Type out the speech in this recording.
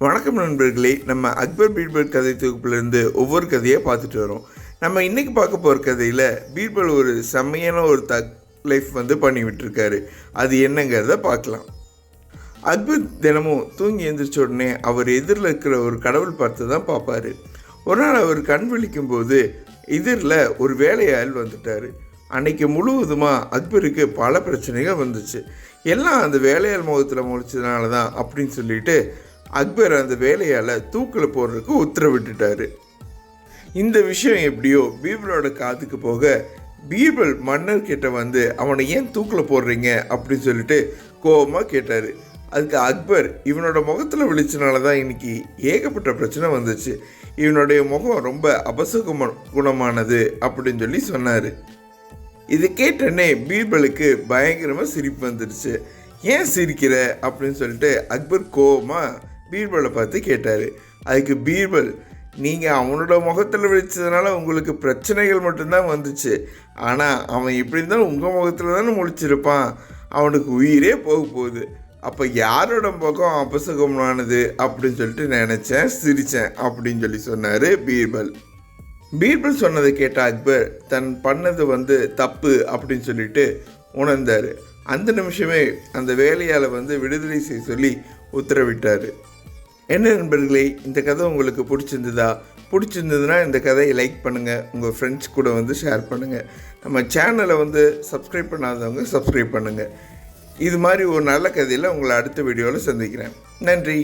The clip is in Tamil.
வணக்கம் நண்பர்களே, நம்ம அக்பர் பீர்பல் கதை தொகுப்புலேருந்து ஒவ்வொரு கதையாக பார்த்துட்டு வரோம். நம்ம இன்றைக்கி பார்க்க போகிற கதையில் பீர்பல் ஒரு செம்மையான ஒரு லைஃப் பண்ணி விட்டுருக்காரு. அது என்னங்கிறத பார்க்கலாம். அக்பர் தினமும் தூங்கி எழுந்திரிச்ச உடனே அவர் எதிரில் இருக்கிற ஒரு கடவுள் பார்த்து தான் பார்ப்பார். ஒரு நாள் அவர் கண் விழிக்கும் போது எதிரில் ஒரு வேலையாள் வந்துட்டார். அன்னைக்கு முழுவதுமாக அக்பருக்கு பல பிரச்சனைகள் வந்துச்சு. எல்லாம் அந்த வேலையாள் முகத்தில் முழிச்சதுனால தான் அப்படின்னு சொல்லிட்டு அக்பர் அந்த வேலையால் தூக்கில் போடுறதுக்கு உத்தரவிட்டுட்டார். இந்த விஷயம் எப்படியோ பீர்பலோட காதுக்கு போக பீர்பல் மன்னர்கிட்ட அவனை ஏன் தூக்கில் போடுறீங்க அப்படின்னு சொல்லிட்டு கோபமாக கேட்டார். அதுக்கு அக்பர், இவனோட முகத்தில் விழிச்சனால தான் இன்னைக்கு ஏகப்பட்ட பிரச்சனை வந்துச்சு. இவனுடைய முகம் ரொம்ப குணமானது அப்படின்னு சொல்லி சொன்னார். இது கேட்டனே பீர்பலுக்கு பயங்கரமாக சிரிப்பு வந்துடுச்சு. ஏன் சிரிக்கிற அப்படின்னு சொல்லிட்டு அக்பர் கோபமாக பீர்பலை பார்த்து கேட்டார். அதுக்கு பீர்பல், நீங்கள் அவனோட முகத்தில் விழிச்சதுனால உங்களுக்கு பிரச்சனைகள் மட்டும்தான் வந்துச்சு. ஆனால் அவன் எப்படி இருந்தாலும் உங்கள் முகத்தில் தானே முழிச்சிருப்பான். அவனுக்கு உயிரே போக போகுது. அப்போ யாரோட முகம் அபசகமானது அப்படின்னு சொல்லிட்டு நினச்சேன், சிரித்தேன் அப்படின்னு சொல்லி சொன்னார் பீர்பல். பீர்பல் சொன்னதை கேட்ட அக்பர் தன் பண்ணது தப்பு அப்படின்னு சொல்லிட்டு உணர்ந்தார். அந்த நிமிஷமே அந்த வேலையால் விடுதலை செய்ய சொல்லி உத்தரவிட்டார். என்ன நண்பர்களே, இந்த கதை உங்களுக்கு பிடிச்சிருந்ததுன்னா இந்த கதையை லைக் பண்ணுங்கள், உங்கள் ஃப்ரெண்ட்ஸ் கூட ஷேர் பண்ணுங்கள். நம்ம சேனலை சப்ஸ்கிரைப் பண்ணாதவங்க சப்ஸ்கிரைப் பண்ணுங்கள். இது மாதிரி ஒரு நல்ல கதையில் உங்களை அடுத்த வீடியோவில் சந்திக்கிறேன். நன்றி.